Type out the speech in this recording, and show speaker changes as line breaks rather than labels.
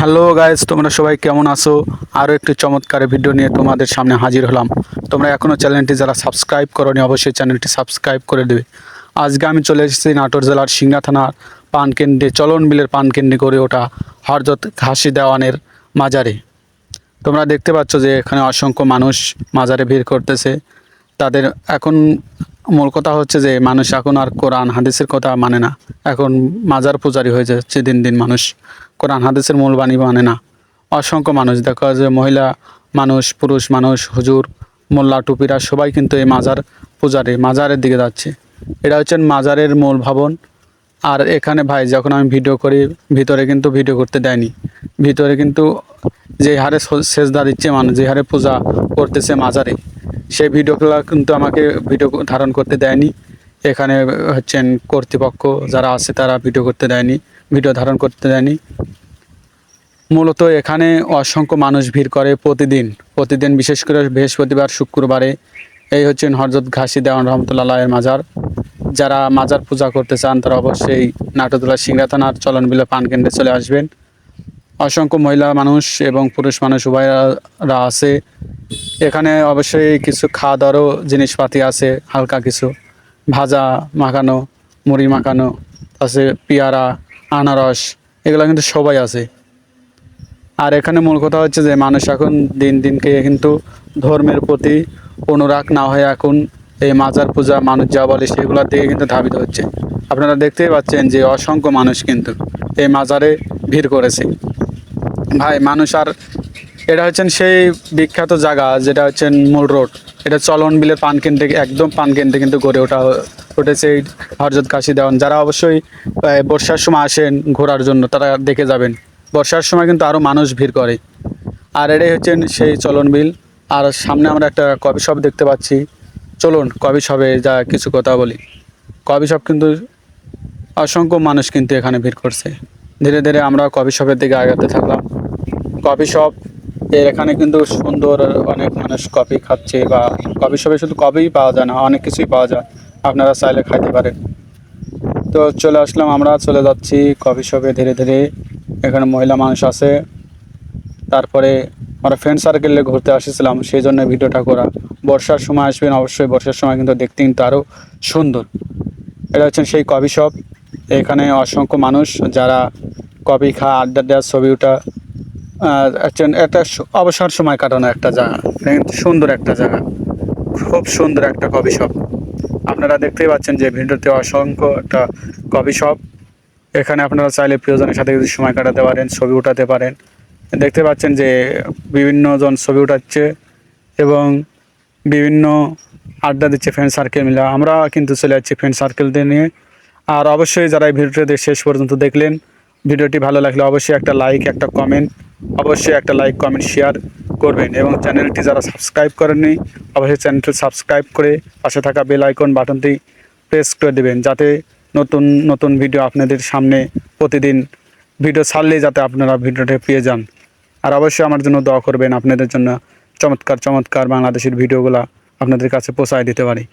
Hello guys, তোমরা সবাই কেমন আছো? আরও একটি চমৎকার ভিডিও নিয়ে তোমাদের সামনে হাজির হলাম। তোমরা এখনও চ্যানেলটি যারা সাবস্ক্রাইব করোনি অবশ্যই চ্যানেলটি সাবস্ক্রাইব করে দেবে। আজকে আমি চলে এসেছি নাটোর জেলার সিংড়া থানার পানকেন্দ্রে চলন বিলের পানকেন্দ্রে করে ওঠা হযরত ঘাসি দেওয়ানের মাজারে। তোমরা দেখতে পাচ্ছ যে এখানে অসংখ্য মানুষ মাজারে ভিড় করতেছে। তাদের এখন মূল কথা হচ্ছে যে মানুষ এখন আর কোরআন হাদিসের কথা মানে না, এখন মাজার পূজারি হয়ে যাচ্ছে দিন দিন। মানুষ কোরআন হাদিসের মূল বাণী মানে না। অসংখ্য মানুষ দেখা যায়, মহিলা মানুষ, পুরুষ মানুষ, হুজুর, মোল্লা, টুপিরা সবাই কিন্তু এই মাজারের দিকে যাচ্ছে। এটা হচ্ছে মাজারের মূল ভবন। আর এখানে ভাই যখন আমি ভিডিও করি ভিতরে কিন্তু ভিডিও করতে দেয়নি। ভিতরে কিন্তু যে হারে সেজদা দিচ্ছে মানুষ, যে হারে পূজা করতেছে মাজারে, সেই ভিডিওগুলো কিন্তু আমাকে ভিডিও ধারণ করতে দেয়নি। এখানে হচ্ছেন কর্তৃপক্ষ যারা আছে তারা ভিডিও ধারণ করতে দেয়নি। মূলত এখানে অসংখ্য মানুষ ভিড় করে প্রতিদিন বিশেষ করে বৃহস্পতিবার, শুক্রবারে। এই হচ্ছেন হযরত ঘাসি দেওয়ান রহমতুল্লাহের মাজার। যারা মাজার পূজা করতে চান তারা অবশ্যই নাটোর জেলার সিংড়া থানার চলন বিলে পানকেন্দ্রে চলে আসবেন। অসংখ্য মহিলা মানুষ এবং পুরুষ মানুষ উভয়রা আছে এখানে। অবশ্যই কিছু খাওয়া দাওয়ারও জিনিসপাতি আছে, হালকা কিছু ভাজা মাখানো, মুড়ি মাখানো আছে, পেয়ারা, আনারস, এগুলো কিন্তু সবাই আছে। আর এখানে মূল কথা হচ্ছে যে মানুষ এখন দিন দিনকে কিন্তু ধর্মের প্রতি অনুরাগ না হয়ে এখন এই মাজার পূজা মানুষ যা বলে সেগুলোর দিকে কিন্তু ধাবিত হচ্ছে। আপনারা দেখতেই পাচ্ছেন যে অসংখ্য মানুষ কিন্তু এই মাজারে ভিড় করেছে। ভাই মানুষ আর এটা হচ্ছেন সেই বিখ্যাত জায়গা যেটা হচ্ছেন মূল রোড। এটা চলন বিলের পানকেন্দ্রে, একদম পানকেন্দ্রে কিন্তু গড়ে উঠেছে এই হযরত ঘাসি দেওয়ান। যারা অবশ্যই বর্ষার সময় আসেন ঘোরার জন্য তারা দেখে যাবেন। বর্ষার সময় কিন্তু আরও মানুষ ভিড় করে। আর এটাই হচ্ছেন সেই চলন বিল। আর সামনে আমরা একটা কফি শপ দেখতে পাচ্ছি। চলুন কফি শপে যা কিছু কথা বলি। কফি শপ কিন্তু অসংখ্য মানুষ কিন্তু এখানে ভিড় করছে। ধীরে ধীরে আমরা কফি শপের দিকে আগাতে থাকলাম। কফি শপ এখানে কিন্তু সুন্দর, অনেক মানুষ কফি খাচ্ছে। বা কফি শপে শুধু কফিই পাওয়া যায় না, অনেক কিছুই পাওয়া যায়, আপনারা চাইলে খাইতে পারেন। তো চলে আসলাম, আমরা চলে যাচ্ছি কফি শপে ধীরে ধীরে। এখানে মহিলা মানুষ আছে। তারপরে আমরা ফ্রেন্ড সার্কেলে ঘুরতে আসছিলাম, সেই জন্য ভিডিওটা করা। বর্ষার সময় আসবেন অবশ্যই, বর্ষার সময় কিন্তু দেখতে কিন্তু আরও সুন্দর। এটা হচ্ছেন সেই কফি শপ। এখানে অসংখ্য মানুষ যারা কফি খায়, আড্ডা দেওয়ার, ছবি ওঠা, একটা অবসর সময় কাটানো একটা জায়গা। কিন্তু সুন্দর একটা জায়গা, খুব সুন্দর একটা কফি শপ। আপনারা দেখতেই পাচ্ছেন যে ভিডিওতে অসংখ্য একটা কফি শপ। এখানে আপনারা চাইলে প্রিয়জনের সাথে যদি সময় কাটাতে পারেন, ছবি উঠাতে পারেন। দেখতে পাচ্ছেন যে বিভিন্ন জন ছবি উঠাচ্ছে এবং বিভিন্ন আড্ডা দিচ্ছে ফ্রেন্ড সার্কেল মিলে। আমরা কিন্তু চলে যাচ্ছি ফ্রেন্ড সার্কেলদের নিয়ে। আর অবশ্যই যারা এই ভিডিওটি শেষ পর্যন্ত দেখলেন, ভিডিওটি ভালো লাগলে অবশ্যই একটা লাইক, একটা কমেন্ট, শেয়ার করবেন। এবং চ্যানেলটি যারা সাবস্ক্রাইব করেননি অবশ্যই চ্যানেলটি সাবস্ক্রাইব করে পাশে থাকা বেল আইকন বাটনটি প্রেস করে দেবেন, যাতে নতুন নতুন ভিডিও আপনাদের সামনে প্রতিদিন ভিডিও ছাড়লেই যাতে আপনারা ভিডিওটা পেয়ে যান। আর অবশ্যই আমার জন্য দোয়া করবেন, আপনাদের জন্য চমৎকার চমৎকার বাংলাদেশের ভিডিওগুলো আপনাদের কাছে পৌঁছায় দিতে পারি।